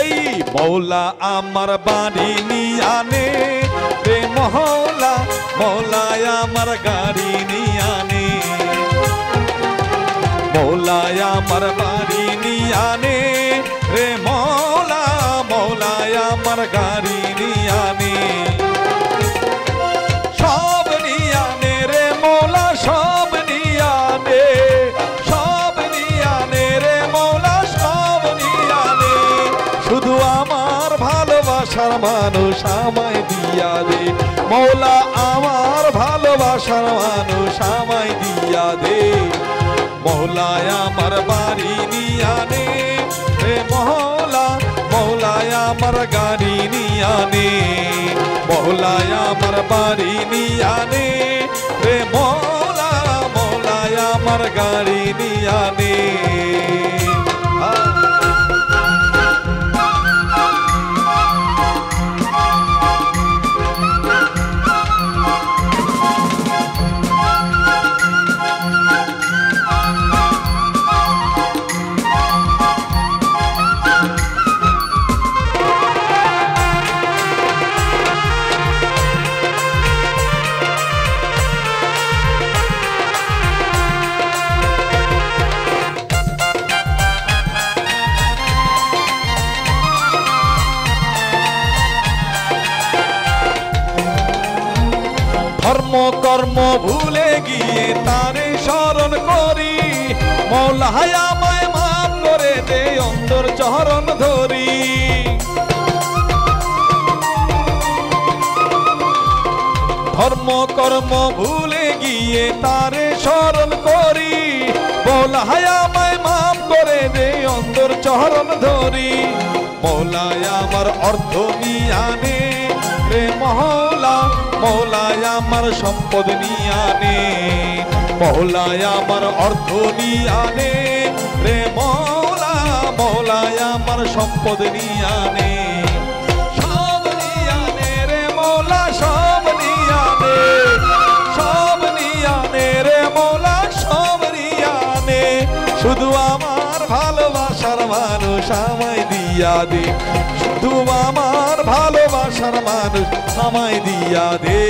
এই মৌলা আমার বাড়ি নিয়ানে রে মৌলা, মৌলায় আমার গাড়ি নিয়ানে, মৌলায় আমার বাড়ি নিয়ানে রে মৌলা, মৌলায় আমার গাড়ি নিয়ানে, সব নিয়ানে রে মৌলা, সব নিয়ানে, সব নিয়ানে রে মৌলা, সব নিয়ানে, শুধু আমার ভালোবাসার মানুষ আমায় দিয়া দে মৌলা, আমার ভালোবাসার মানুষ আমায় দিয়া দে, মৌলায় আমার বাড়ি নিয়ানে রে মৌলা, মৌলায় আমার গাড়ি নিয়ানে, মৌলায় আমার বাড়ি নিয়ানে রে মৌলা, মৌলায় আমার গাড়ি নিয়ানে। ধর্ম কর্ম ভুলে গিয়ে তারে স্মরণ করি, মৌলা আমায় মাফ করে দে অন্তর চরণ ধরি, ধর্ম কর্ম ভুলে গিয়ে তারে স্মরণ করি, মৌলা আমায় মাফ করে দে অন্তর চরণ ধরি, মৌলায় আমার অর্থ নিয়ানে রে মৌলা, মৌলায় আমার সম্পদ নিয়ানে, মৌলায় আমার অর্থ নিয়ানে রে মৌলা, মৌলায় আমার সম্পদ নিয়ানে, সব নিয়ানে রে মৌলা, সব নিয়ানে, সব নিয়ানে রে মৌলা, সব নিয়ানে, শুধু আমার ভালোবাসার মানুষ আমায় দিয়া দে, শুধু আমার ভালোবাসার মানুষ আমায় দিয়া দে।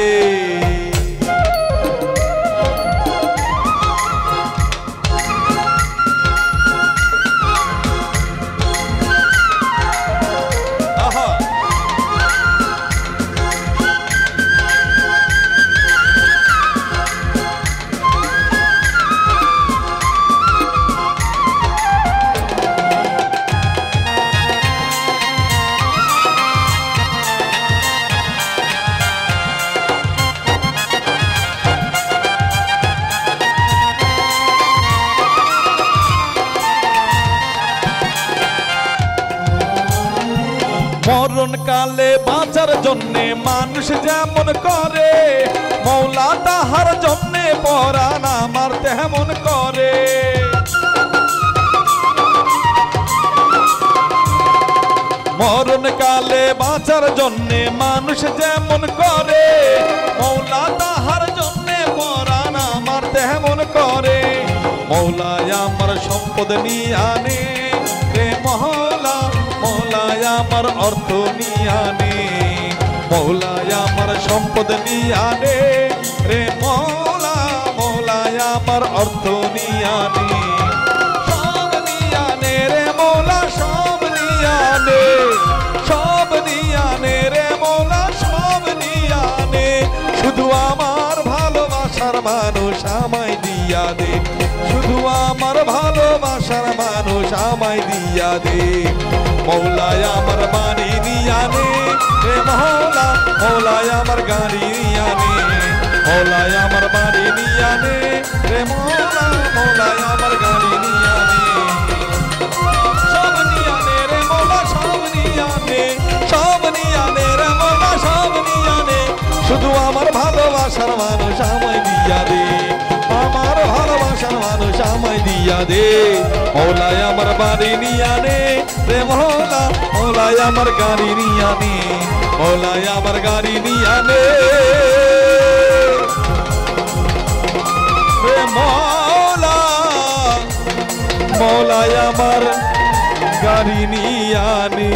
মরণ কালে বাঁচার জন্যে মানুষ যেমন করে, মৌলা তাহার জন্যে পরাণ আমার তেমন করে, মরণ কালে বাঁচার জন্যে মানুষ যেমন করে, মৌলা তাহার জন্যে পরাণ আমার তেমন করে, মৌলায় আমার সম্পদ নিয়ানে রে মৌলা, মৌলায় আমার অর্থ নিয়ানে, মৌলায় আমার সম্পদ নিয়ানে রে মৌলা, মৌলায় আমার অর্থ নিয়ানে, সব নিয়ানে রে মৌলা, সব নিয়ানে, সব নিয়ানে রে মৌলা, সব নিয়ানে, শুধু আমার ভালোবাসার মানুষ আমায় দিয়া দে, শুধু আমার ভালোবাসার মানুষ আমায় দিয়া দে, মৌলায় আমার বাড়ি নিয়ানে রে মৌলা, মৌলায় আমার গাড়ি নিয়ানে, মৌলায় আমার বাড়ি নিয়ানে রে মৌলা, মৌলায় আমার গাড়ি নিয়ানে, সব নিয়ানে রে মৌলা, সব নিয়ানে, সব নিয়ানে রে মৌলা, সব নিয়ানে, শুধু আমার ভালোবাসার মানুষ আমায় দিয়া দে, আমার ভালোবাসার মানুষ আমায় দিয়া দে, মৌলায় আমার বাড়ি নিয়ানে রে মৌলা, মৌলায় আমার গাড়ি নিয়ানে, মৌলায় আমার গাড়ি নিয়ানে রে মৌলা, মৌলায় আমার গাড়ি নিয়ানি